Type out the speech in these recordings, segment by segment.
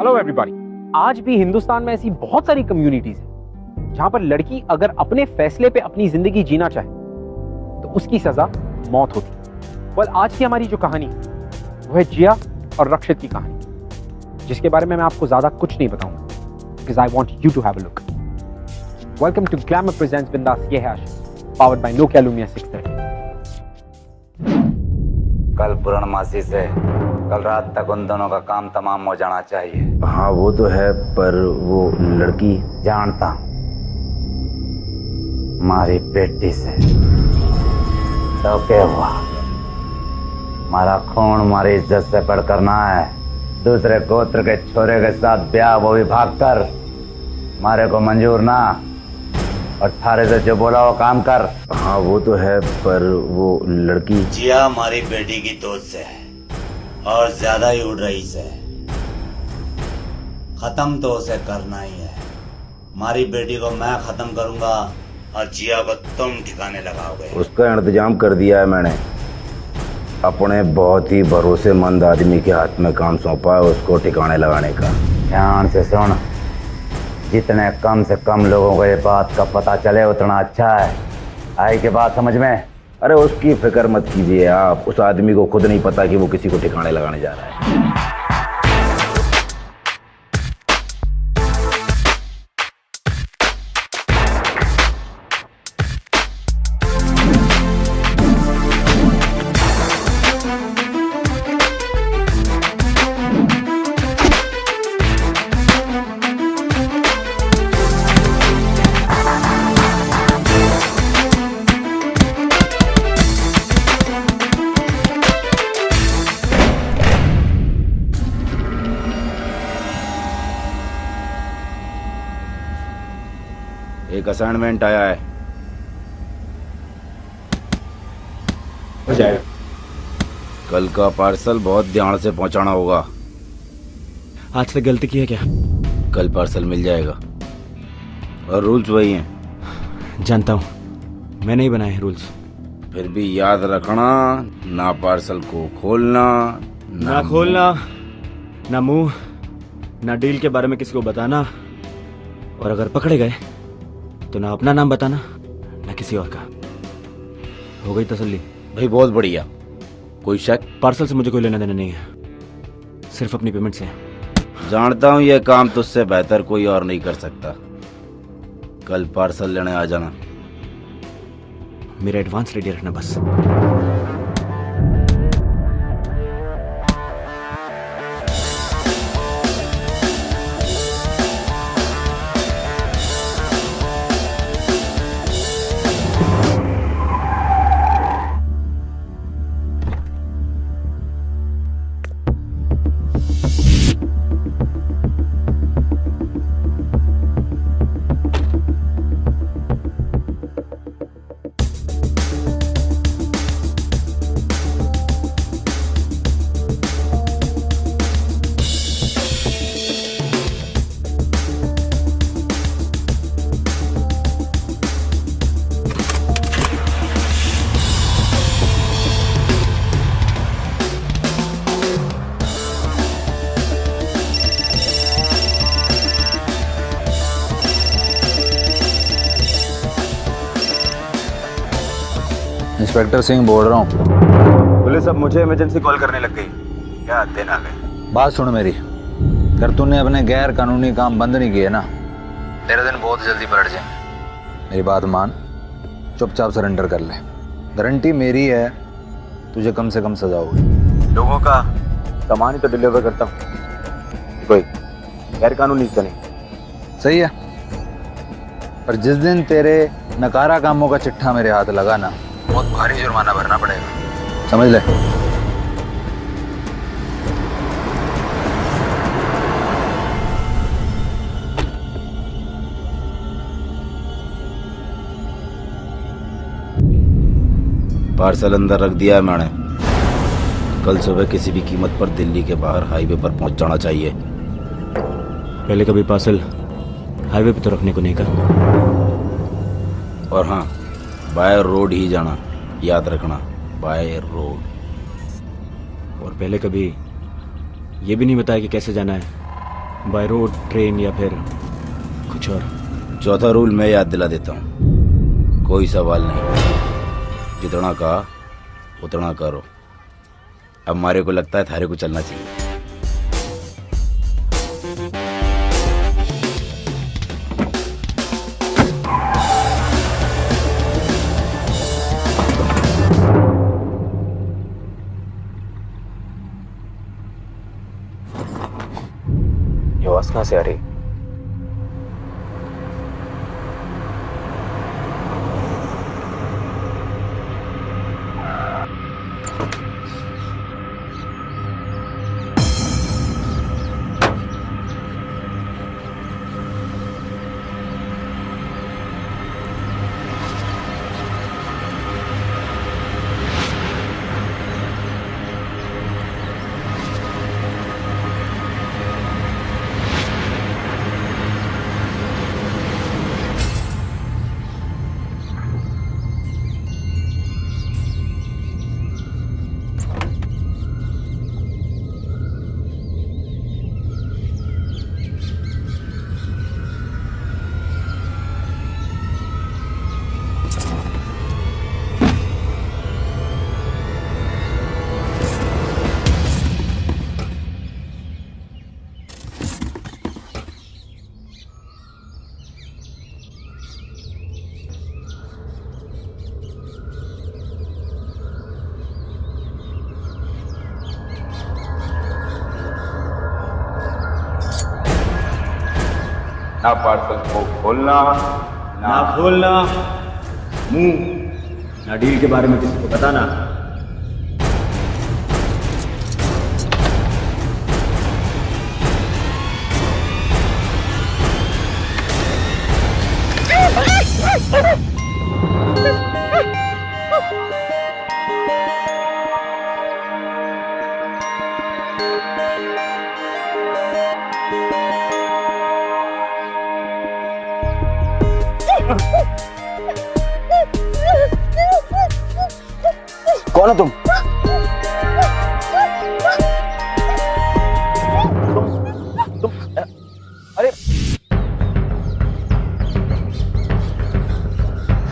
Hello everybody. आज भी हिंदुस्तान में ऐसी बहुत सारी कम्युनिटीज हैं जहां पर लड़की अगर अपने फैसले पे अपनी जिंदगी जीना चाहे तो उसकी सजा मौत होती है। well, आज की हमारी जो कहानी वो है जिया और रक्षित की कहानी, जिसके बारे में मैं आपको ज्यादा कुछ नहीं बताऊंगा because I want you to have a look. Welcome to Glamour presents Bindas Ye Hai Aashiq, powered by Nokia Lumia 630. कल पूर्णमासी से कल रात तक उन दोनों का काम तमाम हो जाना चाहिए। हाँ वो तो है, पर वो लड़की जानता मारी बेटी से तो क्या हुआ? मारा खून मारी इज्जत से बढ़कर ना है। दूसरे गोत्र के छोरे के साथ ब्याह, वो भी भागकर। मारे को मंजूर ना, और थारे से जो बोला वो काम कर। हाँ वो तो है, पर वो लड़की जिया हमारी बेटी की दोस्त से और ज्यादा ही उड़ रही से। खत्म तो उसे करना ही है। हमारी बेटी को मैं खत्म करूंगा और जिया को तुम ठिकाने लगाओगे। उसका इंतजाम कर दिया है मैंने। अपने बहुत ही भरोसेमंद आदमी के हाथ में काम सौंपा है उसको ठिकाने लगाने का। ध्यान से सुन, जितने कम से कम लोगों को ये बात का पता चले उतना अच्छा है। आई के बात समझ में? अरे उसकी फिक्र मत कीजिए आप, उस आदमी को खुद नहीं पता कि वो किसी को ठिकाने लगाने जा रहा है। एक असाइनमेंट आया है। हो जाएगा। कल का पार्सल बहुत ध्यान से पहुंचाना होगा। आज तक गलती की है क्या? कल पार्सल मिल जाएगा और रूल्स वही हैं। जानता हूँ, मैंने ही बनाए हैं रूल्स। फिर भी याद रखना, ना पार्सल को खोलना, ना खोलना, ना मुंह, ना डील के बारे में किसी को बताना, और अगर पकड़े गए तो ना अपना नाम बताना ना किसी और का। हो गई तसल्ली? भाई बहुत बढ़िया। कोई शक? पार्सल से मुझे कोई लेना देना नहीं है, सिर्फ अपनी पेमेंट से। जानता हूँ ये काम तुझसे बेहतर कोई और नहीं कर सकता। कल पार्सल लेने आ जाना। मेरा एडवांस रेडी रखना बस। इंस्पेक्टर सिंह बोल रहा हूँ। पुलिस अब मुझे इमरजेंसी कॉल करने लग गई। क्या दिन आ गए। बात सुन मेरी, अगर तूने अपने गैर कानूनी काम बंद नहीं किए ना, तेरे दिन बहुत जल्दी पलट जाएंगे। मेरी बात मान, चुपचाप सरेंडर कर ले। गारंटी मेरी है, तुझे कम से कम सजा होगी। लोगों का सामान ही तो डिलीवर करता हूँ, कोई गैर कानूनी तो नहीं। सही है, पर जिस दिन तेरे नकारा कामों का चिट्ठा मेरे हाथ लगा ना, बहुत भारी जुर्माना भरना पड़ेगा, समझ ले। पार्सल अंदर रख दिया है मैंने। कल सुबह किसी भी कीमत पर दिल्ली के बाहर हाईवे पर पहुंच जाना चाहिए। पहले कभी पार्सल हाईवे पे तो रखने को नहीं कहा। और हाँ, बाय रोड ही जाना, याद रखना, बाय रोड। और पहले कभी ये भी नहीं बताया कि कैसे जाना है, बाय रोड, ट्रेन या फिर कुछ और? चौथा रूल मैं याद दिला देता हूँ, कोई सवाल नहीं, जितना कहा उतना करो। अब हमारे को लगता है थारे को चलना चाहिए। ये आवाज कहां से आ रही? ना पार्सल को खोलना, ना खोलना मुंह, ना डील के बारे में किसी को बताना। कौन हो तुम? तुम अरे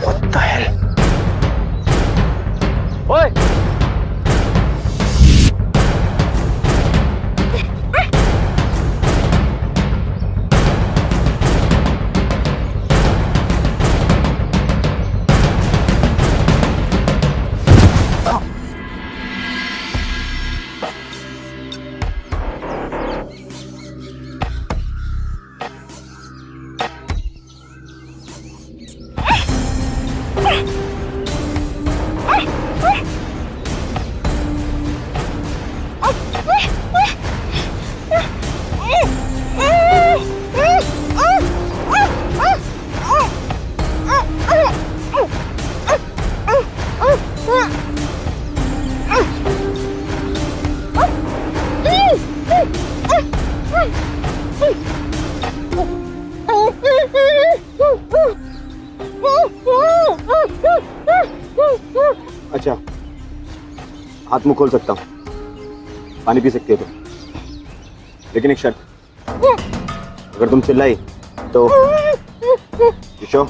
What the hell? ओए! अच्छा, हाथ मुंह खोल सकता हूँ, पानी पी सकती हो तुम, लेकिन एक शर्त, अगर तुम चिल्लाई तो शो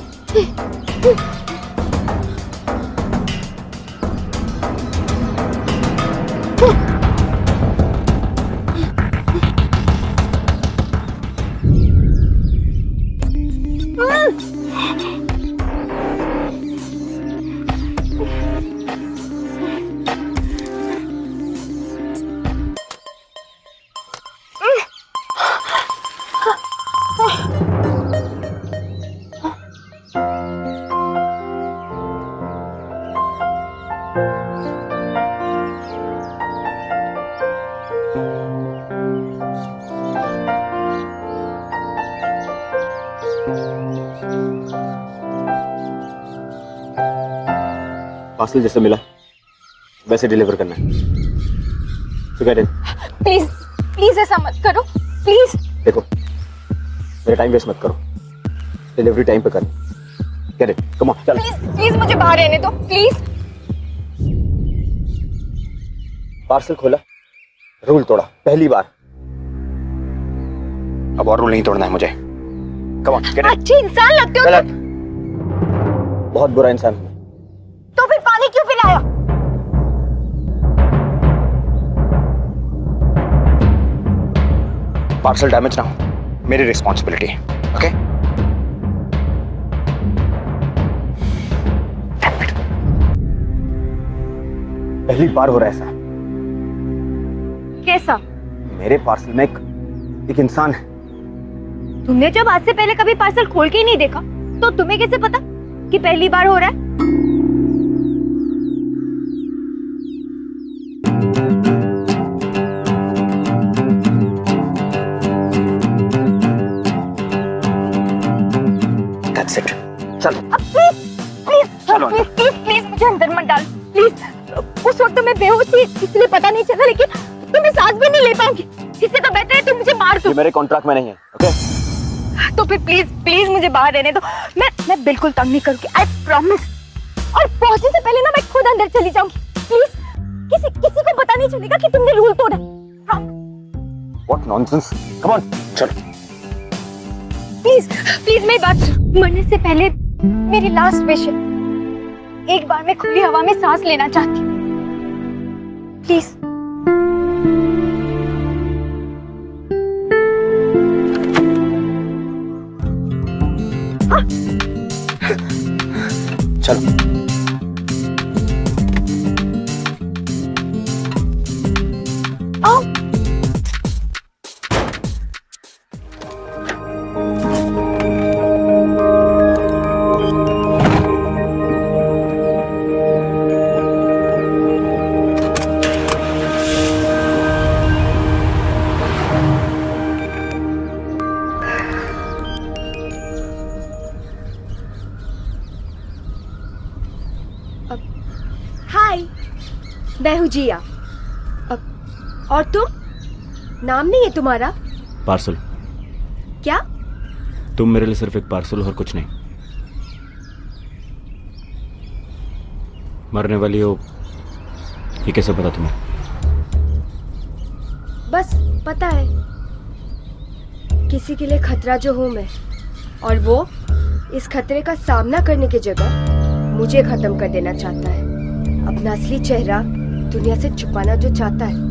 पार्सल जैसे मिला वैसे डिलीवर करना है। So get it? Please please ऐसा मत करो प्लीज। देखो, मेरा टाइम वेस्ट मत करो, डिलीवरी टाइम पे करना। Get it? Come on, चल। प्लीज प्लीज मुझे बाहर रहने दो प्लीज। पार्सल खोला, रूल तोड़ा, पहली बार। अब और रूल नहीं तोड़ना है मुझे। Come on, get in. अच्छे इंसान लगते हो गलत। तुम। बहुत बुरा इंसान हूं। तो फिर पानी क्यों पिलाया? पार्सल डैमेज ना हो, मेरी रिस्पॉन्सिबिलिटी है, ओके? पहली बार हो रहा है ऐसा। कैसा? मेरे पार्सल में एक इंसान है। तुमने जब आज से पहले कभी पार्सल खोल के ही नहीं देखा, तो तुम्हें कैसे पता कि पहली बार हो रहा है? That's it. चलो। अब प्लीज मुझे अंदर मत डाल प्लीज। उस वक्त मैं बेहोश थी इसलिए पता नहीं चला, लेकिन तुम्हें सांस भी नहीं ले पाऊंगी। इससे तो बेहतर है तुम मुझे मार दो। ये मेरे कॉन्ट्रैक्ट में नहीं है, ओके? तो फिर प्लीज मुझे बाहर रहने दो। मैं बिल्कुल तंग नहीं करूंगी, आई प्रॉमिस। और पहुंचने से पहले ना मैं खुद अंदर चली जाऊंगी। प्लीज किसी को पता नहीं चलेगा कि तुमने रूल तोड़ा। हाँ। What nonsense? Come on, चलो। प्लीज मेरी बात सुनो। मरने से पहले मेरी लास्ट विश है, एक बार मैं खुली हवा में सांस लेना चाहती हूँ। प्लीज। चलो। आओ। हाय, मैं हूँ जिया। और तुम? नाम नहीं है तुम्हारा? पार्सल। क्या? तुम मेरे लिए सिर्फ एक पार्सल और कुछ नहीं। मरने वाली हो ये कैसे पता तुम्हें? बस पता है, किसी के लिए खतरा जो हूँ मैं, और वो इस खतरे का सामना करने की जगह मुझे खत्म कर देना चाहता है। अपना असली चेहरा दुनिया से छुपाना जो चाहता है।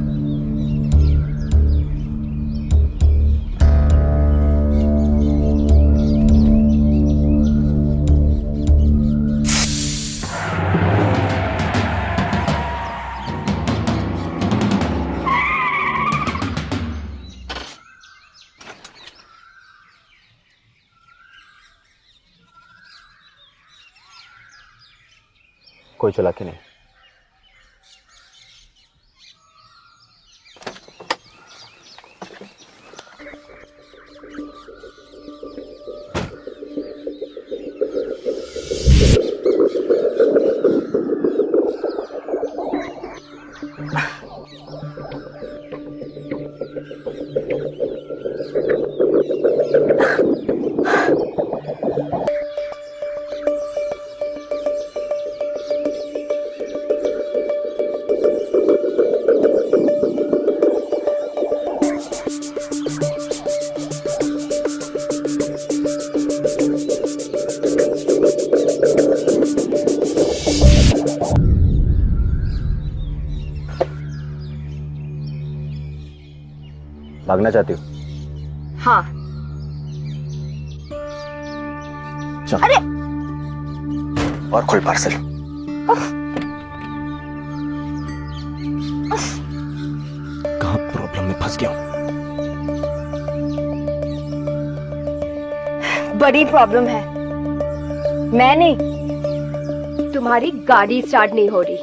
कोई चालाकी नहीं। भागना चाहती हो? हाँ। चल। अरे और खोल पार्सल। कहाँ प्रॉब्लम में फंस गया हूं? बड़ी प्रॉब्लम है। मैं नहीं, तुम्हारी गाड़ी स्टार्ट नहीं हो रही।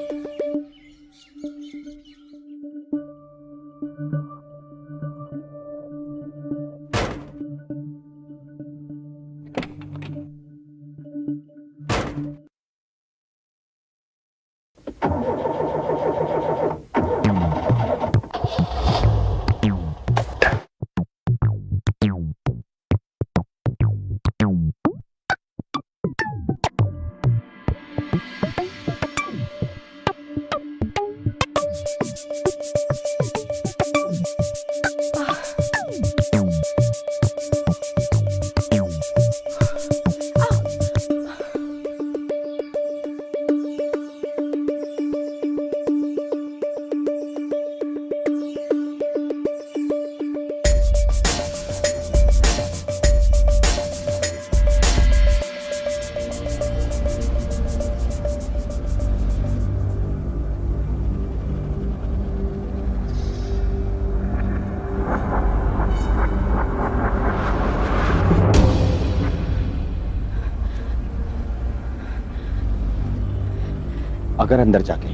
अगर अंदर जाके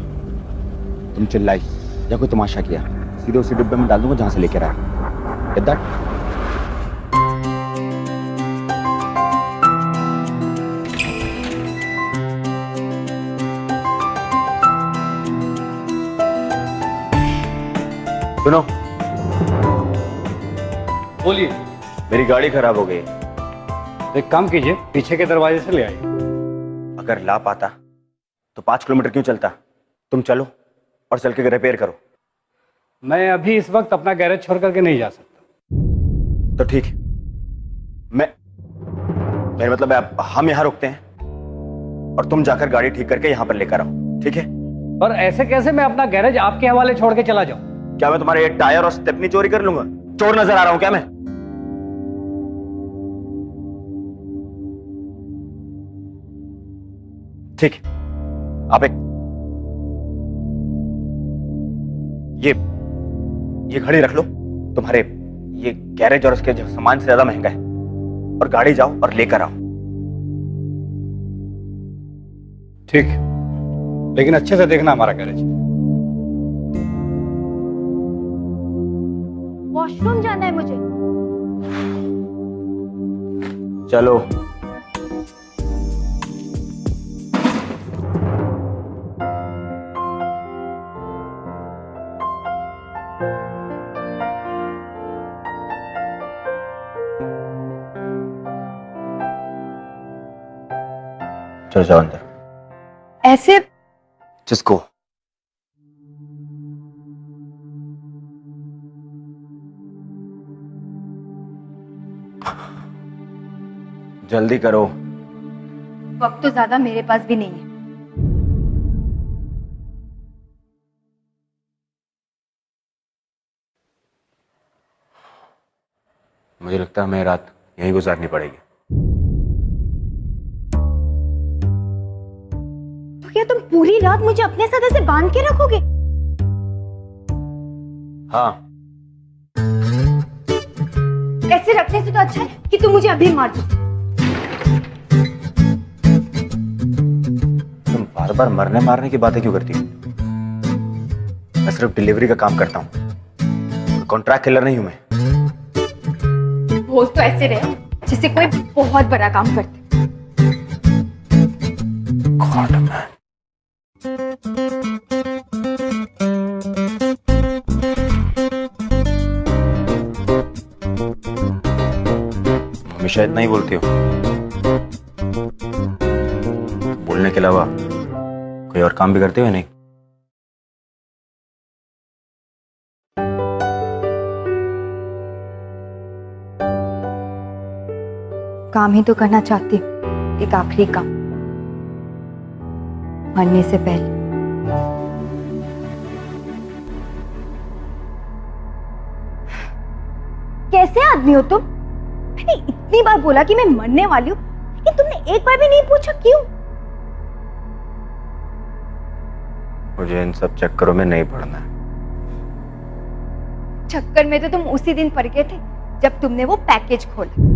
तुम चिल्लाई या कोई तमाशा किया, सीधे उसी डिब्बे में डाल दूंगा जहां से लेकर आए। Get that? सुनो, बोलिए। मेरी गाड़ी खराब हो गई। तो एक काम कीजिए, पीछे के दरवाजे से ले आइए। अगर ला पाता तो 5 किलोमीटर क्यों चलता? तुम चलो और चल के रिपेयर करो। मैं अभी इस वक्त अपना गैरेज छोड़ करके नहीं जा सकता। तो ठीक है, मेरा मतलब है हम यहाँ रुकते हैं और तुम जाकर गाड़ी ठीक करके यहाँ पर लेकर आओ, ठीक है? पर ऐसे कैसे मैं अपना गैरेज आपके हवाले छोड़ के चला जाऊं? क्या मैं तुम्हारे एक टायर और स्टेपनी चोरी कर लूंगा? चोर नजर आ रहा हूं क्या मैं? ठीक है, आप एक ये घड़ी रख लो। तुम्हारे ये गैरेज और उसके सामान से ज्यादा महंगा है, और गाड़ी जाओ और लेकर आओ। ठीक, लेकिन अच्छे से देखना हमारा गैरेज। वॉशरूम जाना है मुझे। चलो। चलो जाओ अंदर। ऐसे जिसको जल्दी करो। वक्त तो ज्यादा मेरे पास भी नहीं है। मुझे लगता है हमें रात यहीं गुजारनी पड़ेगी। तो क्या तुम पूरी रात मुझे अपने साथ ऐसे बांध के रखोगे? हाँ, ऐसे रखने से तो अच्छा है कि तुम मुझे अभी मार दो। तुम बार बार मरने मारने की बातें क्यों करती हो? मैं सिर्फ डिलीवरी का काम करता हूँ, कॉन्ट्रैक्ट किलर नहीं हूं मैं। बोल तो ऐसे रहे जिससे कोई बहुत बड़ा काम करते। God, man. हमेशा इतना ही बोलती हो? बोलने के अलावा कोई और काम भी करते हो नहीं? काम ही तो करना चाहती हूँ, एक आखिरी काम, मरने से पहले। कैसे आदमी हो तुम? मैंने इतनी बार बोला कि मैं मरने वाली हूँ, लेकिन तुमने एक बार भी नहीं पूछा क्यों? मुझे इन सब चक्करों में नहीं पड़ना है। चक्कर में तो तुम उसी दिन पड़ गए थे जब तुमने वो पैकेज खोला।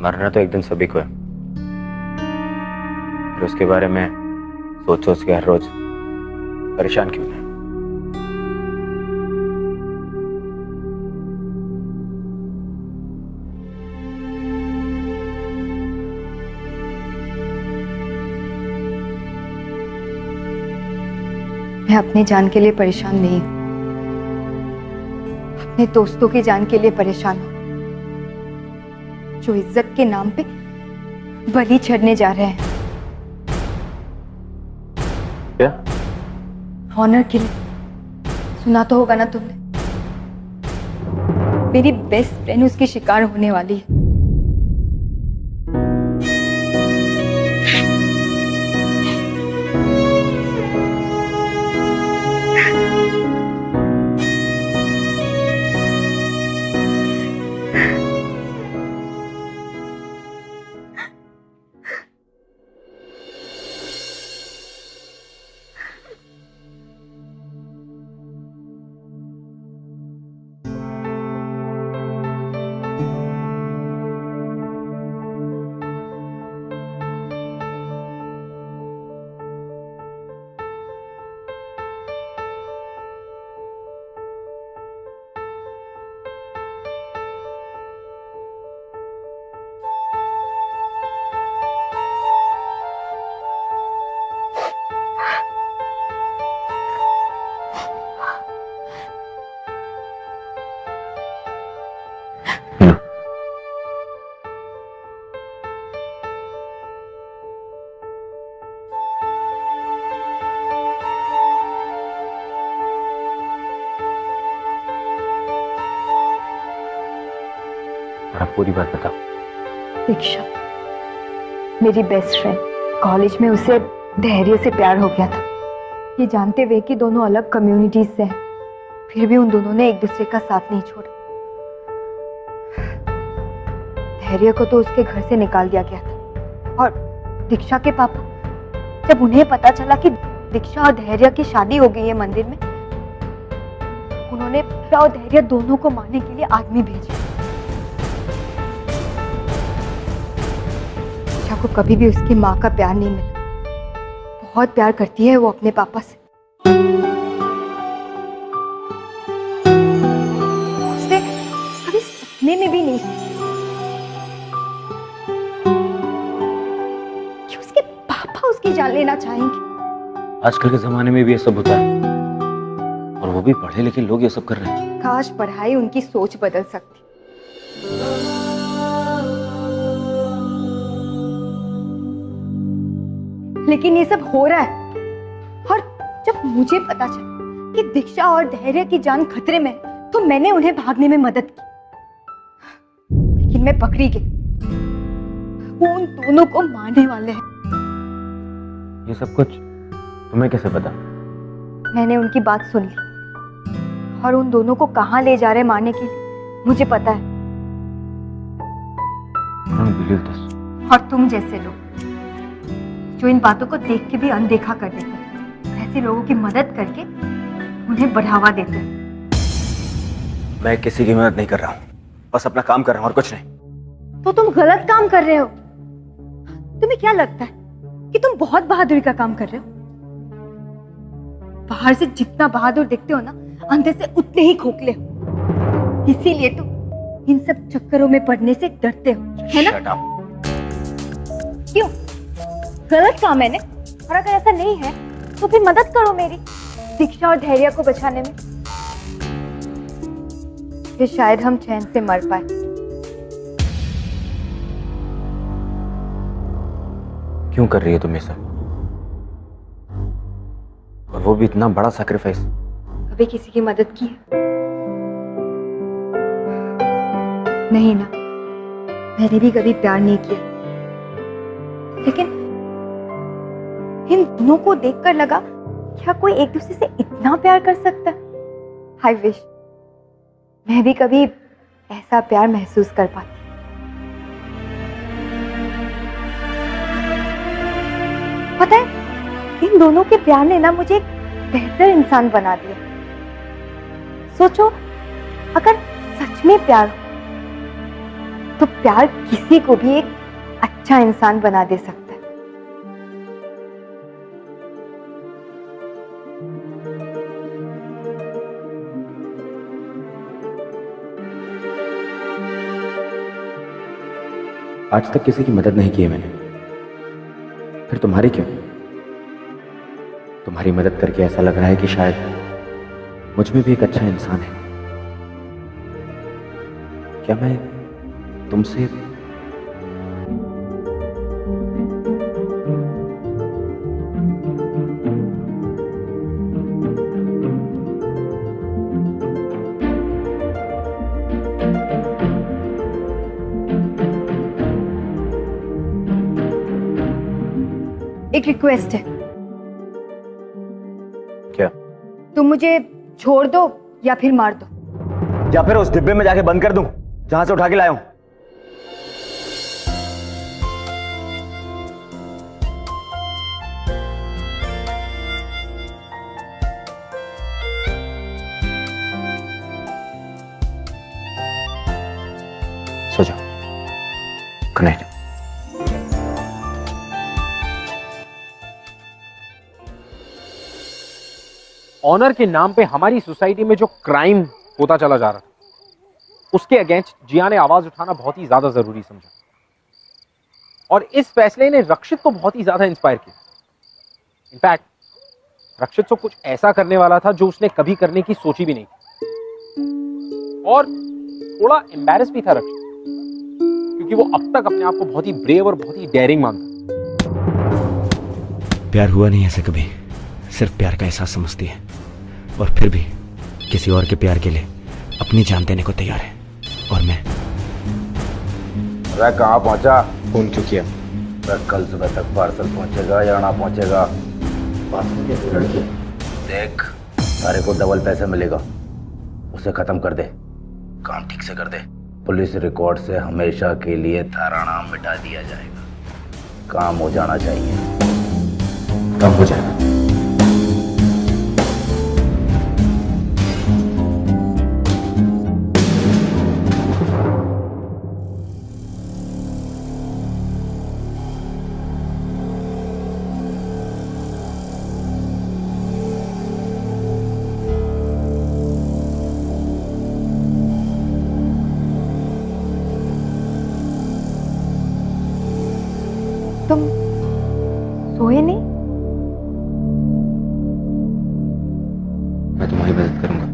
मरना तो एक दिन सभी को है, फिर उसके बारे में सोच सोच के हर रोज परेशान क्यों है? मैं अपनी जान के लिए परेशान नहीं हूं, अपने दोस्तों की जान के लिए परेशान हूं, जो इज्जत के नाम पे बलि चढ़ने जा रहे हैं। क्या? ऑनर के लिए। सुना तो होगा ना तुमने, मेरी बेस्ट फ्रेंड उसकी शिकार होने वाली है। और अब पूरी बात बताओ। दीक्षा मेरी बेस्ट फ्रेंड, कॉलेज में उसे धैर्य से प्यार हो गया था। ये जानते हुए कि दोनों अलग कम्युनिटीज से हैं, फिर भी उन दोनों ने एक दूसरे का साथ नहीं छोड़ा। धैर्य को तो उसके घर से निकाल दिया गया था, और दीक्षा के पापा, जब उन्हें पता चला कि दीक्षा और धैर्य की शादी हो गई है मंदिर में, उन्होंने दीक्षा और धैर्य दोनों को मारने के लिए आदमी भेजे। दीक्षा को कभी भी उसकी माँ का प्यार नहीं मिला। बहुत प्यार करती है वो अपने पापा से। उसने कभी सपने में भी नहीं कि उसके पापा उसकी जान लेना चाहेंगे। आजकल के जमाने में भी ये सब होता है, और वो भी पढ़े लिखे लोग ये सब कर रहे हैं। काश पढ़ाई उनकी सोच बदल सकती। लेकिन ये सब हो रहा है, और जब मुझे पता चला कि दीक्षा और धैर्य की जान खतरे में है, तो मैंने उन्हें भागने में मदद की। लेकिन मैं पकड़ी गई। वो उन दोनों को मारने वाले हैं। ये सब कुछ तुम्हें कैसे पता? मैंने उनकी बात सुन ली, और उन दोनों को कहां ले जा रहे मारने के लिए मुझे पता है। और तुम जैसे लोग जो इन बातों को देख के भी अनदेखा कर देते हैं, ऐसे लोगों की मदद करके उन्हें बढ़ावा देते हैं। मैं किसी की मदद नहीं कर रहा हूँ, बस अपना काम कर रहा हूँ और कुछ नहीं। तो तुम गलत काम कर रहे हो। तुम्हें क्या लगता है कि तुम बहुत बहादुरी का काम कर रहे हो? बाहर से जितना बहादुर दिखते हो ना, अंदर से उतने ही खोखले हो। इसीलिए तुम इन सब चक्करों में पड़ने से डरते हो, है ना? क्यों? गलत काम है ना? और अगर ऐसा नहीं है तो फिर मदद करो मेरी, दीक्षा और धैर्य को बचाने में। फिर शायद हम चैन से मर पाए। क्यों कर रही है तुम ये सब? और वो भी इतना बड़ा सैक्रिफाइस। कभी किसी की मदद की है? नहीं ना, मैंने भी कभी प्यार नहीं किया। लेकिन इन दोनों को देखकर लगा, क्या कोई एक दूसरे से इतना प्यार कर सकता है? आई विश मैं भी कभी ऐसा प्यार महसूस कर पाती। पता है, इन दोनों के प्यार ने ना मुझे एक बेहतर इंसान बना दिया। सोचो, अगर सच में प्यार हो तो प्यार किसी को भी एक अच्छा इंसान बना दे सकता है। आज तक किसी की मदद नहीं की है मैंने, फिर तुम्हारी क्यों? तुम्हारी मदद करके ऐसा लग रहा है कि शायद मुझ में भी एक अच्छा इंसान है। क्या मैं तुमसे एक रिक्वेस्ट है। क्या? तुम मुझे छोड़ दो या फिर मार दो। या फिर उस डिब्बे में जाके बंद कर दूं जहां से उठा के लाया हूं। सो जाओ। Good night. ऑनर के नाम पे हमारी सोसाइटी में जो क्राइम होता चला जा रहा था, उसके अगेंस्ट जिया ने आवाज उठाना बहुत ही ज्यादा जरूरी समझा, और इस फैसले ने रक्षित को बहुत ही ज्यादा इंस्पायर किया। इनफैक्ट रक्षित तो कुछ ऐसा करने वाला था जो उसने कभी करने की सोची भी नहीं, और थोड़ा एम्बैरस भी था रक्षित, क्योंकि वो अब तक अपने आप को बहुत ही ब्रेव और बहुत ही डेयरिंग मानता। प्यार हुआ नहीं ऐसे कभी, सिर्फ प्यार का एहसास समझती है, और फिर भी किसी और के प्यार के लिए अपनी जान देने को तैयार है। और मैं अरे कहाँ पहुंचा? फोन क्यों किया? कल सुबह तक पार्सल पहुंचेगा या ना पहुंचेगा? देख, सारे को डबल पैसे मिलेगा, उसे खत्म कर दे, काम ठीक से कर दे। पुलिस रिकॉर्ड से हमेशा के लिए तारा नाम मिटा दिया जाएगा। काम हो जाना चाहिए। काम हो जाएगा। तुम सोए नहीं? मैं तुम्हारी मदद करूंगा।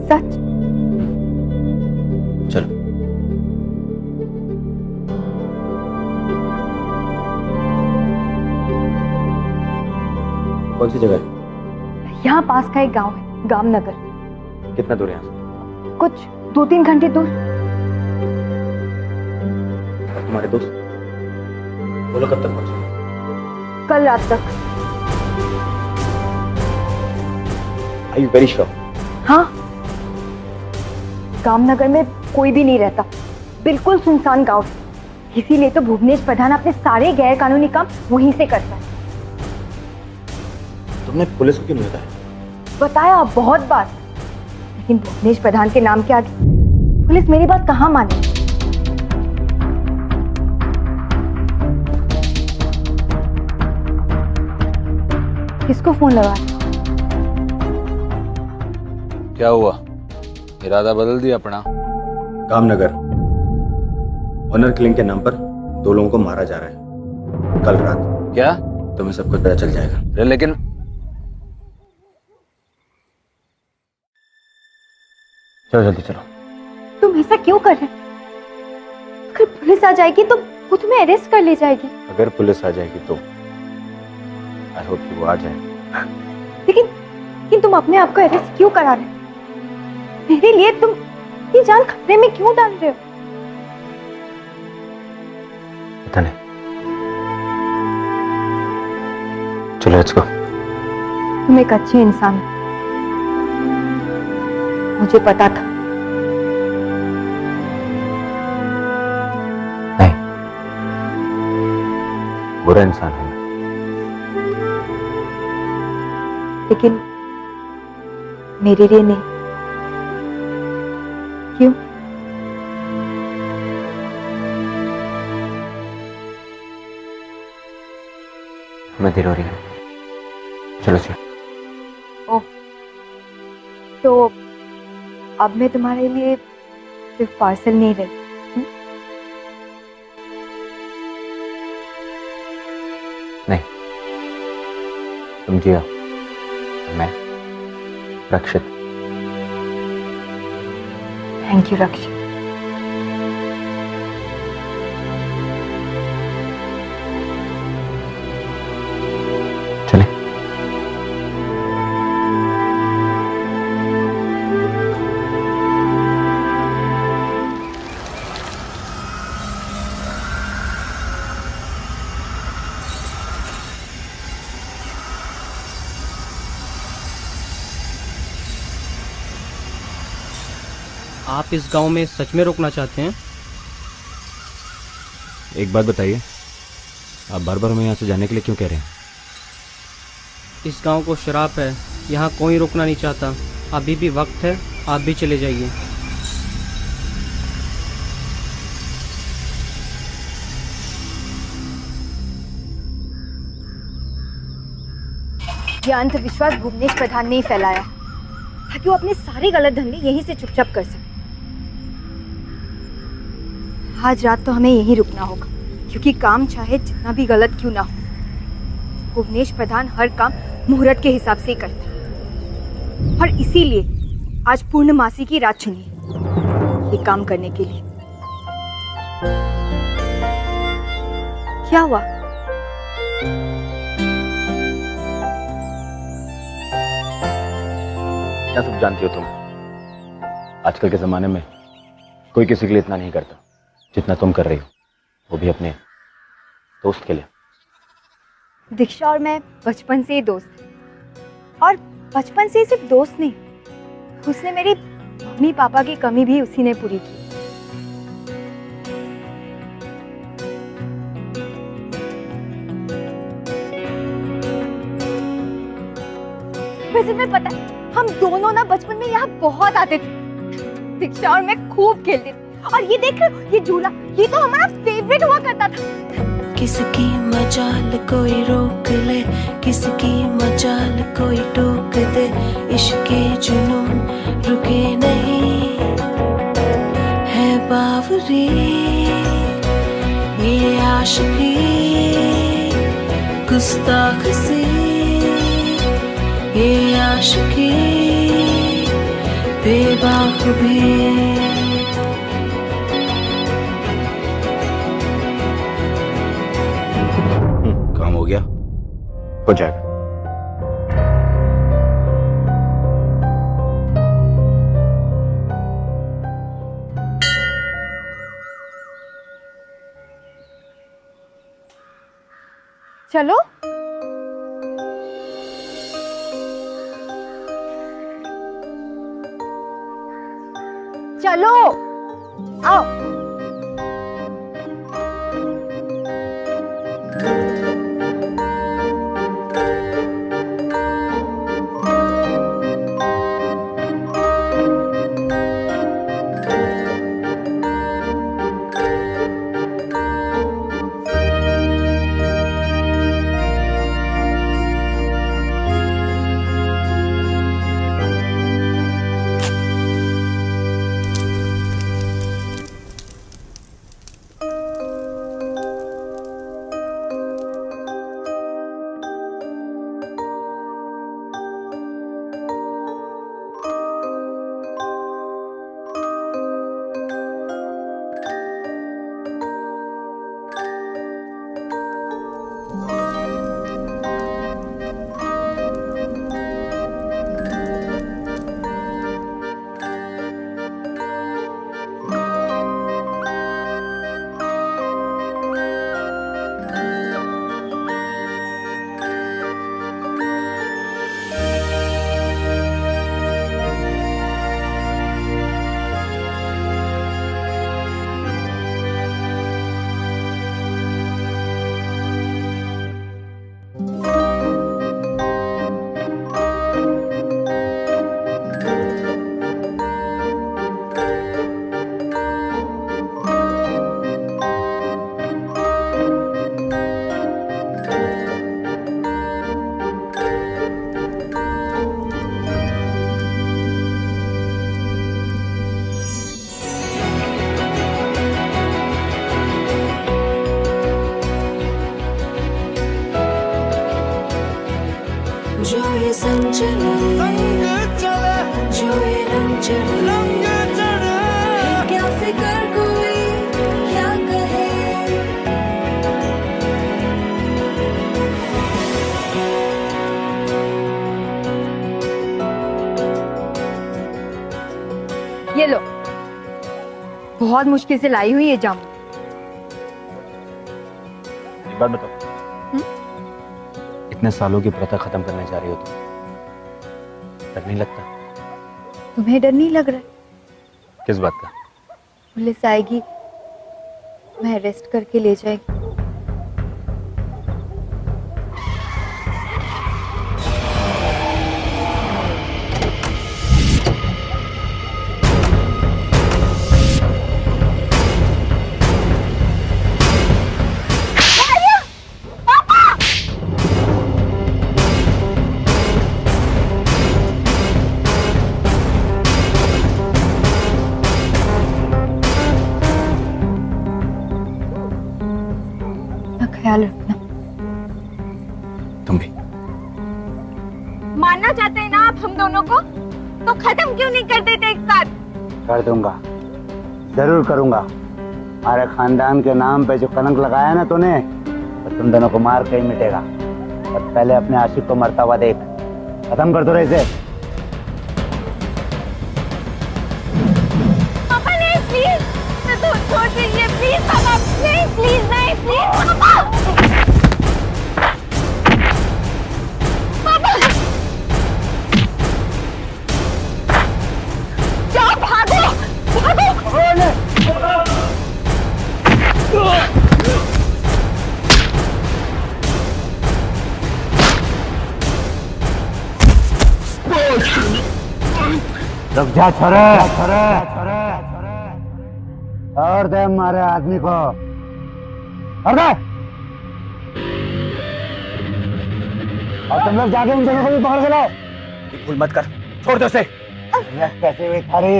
सच? चलो। कौन सी जगह? यहाँ पास का एक गांव है, गामनगर। कितना दूर है यहाँ से? कुछ 2-3 घंटे दूर। तुम्हारे दोस्त बोलो कब तक पहुंचे? कल रात तक। Are you very sure? हाँ, गामनगर में कोई भी नहीं रहता, बिल्कुल सुनसान गांव है। इसीलिए तो भुवनेश प्रधान अपने सारे गैर कानूनी काम वहीं से करता है। तुमने पुलिस को क्यों नहीं बताया? बताया बहुत बार, लेकिन भुवनेश प्रधान के नाम के आगे पुलिस मेरी बात कहाँ माने। किसको फोन लगा? क्या हुआ? इरादा बदल दिया अपना? गामनगर ऑनर किलिंग के नाम पर 2 लोगों को मारा जा रहा है कल रात। क्या? तुम्हें सब कुछ पता चल जाएगा। अरे लेकिन चलो जल्दी चलो। तुम ऐसा क्यों कर रहे? अगर पुलिस आ जाएगी तो वो तुम्हें अरेस्ट कर ले जाएगी। अगर पुलिस आ जाएगी तो आई होप कि वो आ जाए। लेकिन तुम अपने आप को अरेस्ट क्यों करा रहे हो? मेरे लिए तुम ये जान खतरे में क्यों डाल रहे हो? पता नहीं। चलो लेट्स गो। तुम एक अच्छे इंसान हो, मुझे पता था। नहीं, बुरा इंसान है। लेकिन मेरे लिए नहीं। क्यों? मैं देर हो रही है। चलो चलो। ओह, तो अब मैं तुम्हारे लिए सिर्फ पार्सल नहीं रही। नहीं, तुम जियो, मैं रक्षित। थैंक यू रक्षित। चले। आप इस गांव में सच में रुकना चाहते हैं? एक बात बताइए, आप बार बार हमें यहाँ से जाने के लिए क्यों कह रहे हैं? इस गांव को श्राप है, यहाँ कोई रुकना नहीं चाहता। अभी भी वक्त है, आप भी चले जाइए। ये अंधविश्वास भुवनेश प्रधान ने ही फैलाया ताकि वो अपने सारे गलत धंधे यहीं से चुपचाप कर सके। आज रात तो हमें यहीं रुकना होगा, क्योंकि काम चाहे जितना भी गलत क्यों ना हो, भुवनेश प्रधान हर काम मुहूर्त के हिसाब से ही करता है। और इसीलिए आज पूर्णमासी की रात चुनी ये काम करने के लिए। क्या हुआ? क्या सब जानती हो तुम? आजकल के जमाने में कोई किसी के लिए इतना नहीं करता जितना तुम कर रही हो, वो भी अपने दोस्त के लिए। दीक्षा और मैं बचपन से ही दोस्त हैं। और बचपन से ही सिर्फ दोस्त नहीं, उसने मेरी मम्मी पापा की कमी भी उसी ने पूरी की। वैसे तुम्हें पता है, हम दोनों ना बचपन में यहाँ बहुत आते थे। दीक्षा और मैं खूब खेलते थे। और ये देख रहे हो, ये झूला, ये तो हमारा फेवरेट हुआ करता था। किसकी मजाल कोई रोक ले, किसकी मजाल कोई टोक दे, इश्क जुनून रुके नहीं है बावरी, ये आशिकी गुस्ताख सी, ये आशिकी बेबाक भी। काम हो गया? हो जाएगा। चलो। चलो आओ। जो ये संग चले, जो ये रंग चढ़े, क्या फिक्र कोई क्या कहे। ये लो, बहुत मुश्किल से लाई हुई ये जामुन। एक बात बताओ, इतने सालों की प्रथा खत्म करने जा रही हो तुम, डर नहीं लगता? तुम्हें डर नहीं लग रहा है? किस बात का? पुलिस आएगी, मैं अरेस्ट करके ले जाएगी। मारना चाहते हैं ना आप हम दोनों को, तो खत्म क्यों नहीं कर देते एक साथ? कर दूंगा, जरूर करूंगा। हमारे खानदान के नाम पे जो कलंक लगाया ना तूने, तो तुम दोनों को मार के ही मिटेगा। पर पहले अपने आशिक को मरता हुआ देख। खत्म कर दो रे इसे। पापा नहीं, प्लीज तो छोड़ दीजिए प्लीज पापा, प्लीज प्लीज नहीं, प्लीज पापा। पापा जाओ, भागो भागो। रुक जा छोरे, छोड़ दे हमारे आदमी को, छोड़ दे। और तुम लोग जाके उन दोनों को भी पकड़ के लाओ। भूल मत कर, छोड़ दो उसे। कैसे हुई थारी?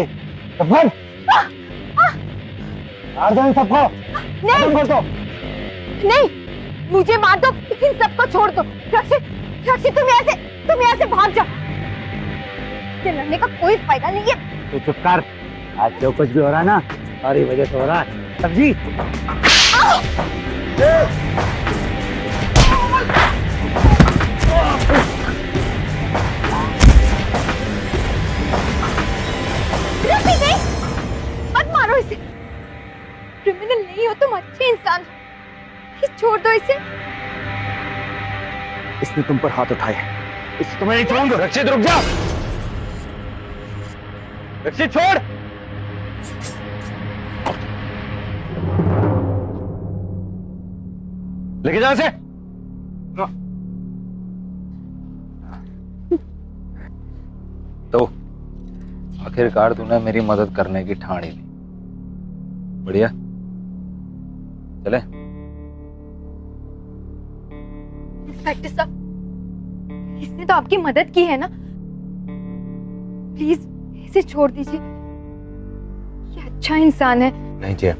सबको मार दो इन सबको। नहीं कर दो। नहीं, मुझे मार दो लेकिन सबको छोड़ दो। रक्षित, रक्षित तुम यहाँ से भाग जाओ। लड़ने का कोई फायदा नहीं है। तू चुप कर। आज जो कुछ भी हो रहा है ना, सारी वजह से हो रहा है, समझी? नहीं, मत मारो इसे। क्रिमिनल नहीं हो तुम, अच्छे इंसान हो। छोड़ दो इसे। इसने तुम पर हाथ उठाया, इसे तुम्हें नहीं छोड़ूंगा। रक्षित रुक जा। रक्षित छोड़। लेके जा इसे। तो आखिरकार तूने मेरी मदद करने की ठान ही ली। बढ़िया, चले। इंस्पेक्टर साहब, इसने तो आपकी मदद की है ना, प्लीज इसे छोड़ दीजिए। ये अच्छा इंसान है। नहीं जी,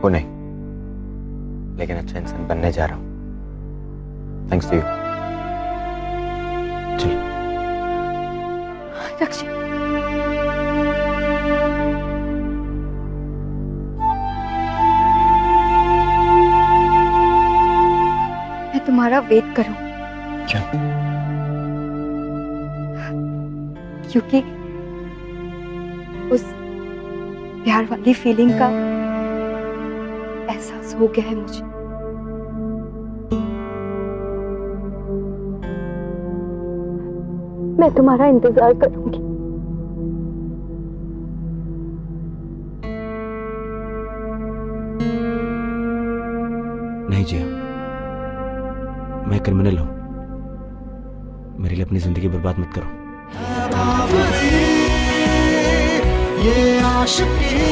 वो नहीं, लेकिन अच्छा इंसान बनने जा रहा हूं, थैंक्स टू यू। चल। रक्षित, मैं तुम्हारा वेट करूं। क्यों? क्योंकि उस प्यार वाली फीलिंग का एहसास हो गया है मुझे। मैं तुम्हारा इंतजार करूंगी। नहीं जिया, मैं क्रिमिनल हूं। मेरे लिए अपनी जिंदगी बर्बाद मत करो। ये आशिकी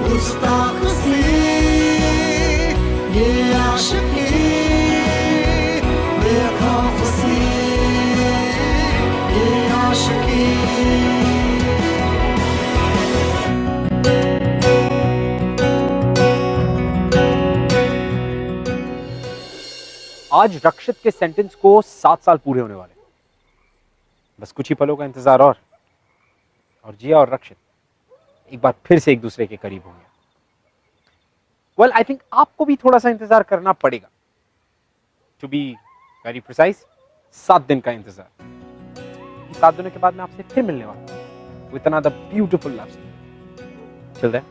गुस्ताखी, ये आशिकी बेखौफी, ये आशिकी। आज रक्षित के सेंटेंस को 7 साल पूरे होने वाले। बस कुछ ही पलों का इंतजार और जिया और रक्षित एक बार फिर से एक दूसरे के करीब होंगे। वेल, आई थिंक आपको भी थोड़ा सा इंतजार करना पड़ेगा। टू बी वेरी प्रिसाइज, 7 दिन का इंतजार। 7 दिनों के बाद मैं आपसे फिर मिलने वाला हूं with another beautiful love story. Till then,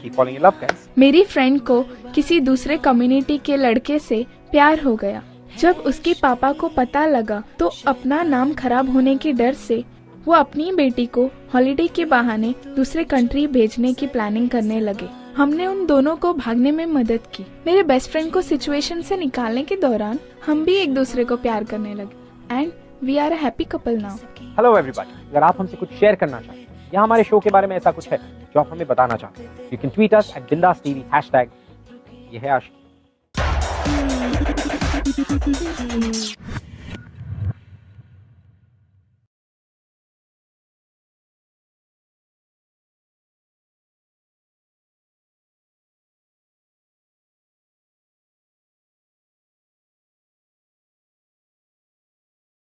keep following in love guys. मेरी फ्रेंड को किसी दूसरे कम्युनिटी के लड़के से प्यार हो गया। जब उसके पापा को पता लगा तो अपना नाम खराब होने के डर से वो अपनी बेटी को हॉलिडे के बहाने दूसरे कंट्री भेजने की प्लानिंग करने लगे। हमने उन दोनों को भागने में मदद की। मेरे बेस्ट फ्रेंड को सिचुएशन से निकालने के दौरान हम भी एक दूसरे को प्यार करने लगे and we are a happy couple now. Hello everybody, अगर आप हमसे कुछ शेयर करना चाहते हैं या हमारे शो के बारे में ऐसा कुछ है जो आप हमें बताना चाहते हैं, you can tweet us @BindasTV #। ये है आशिकी।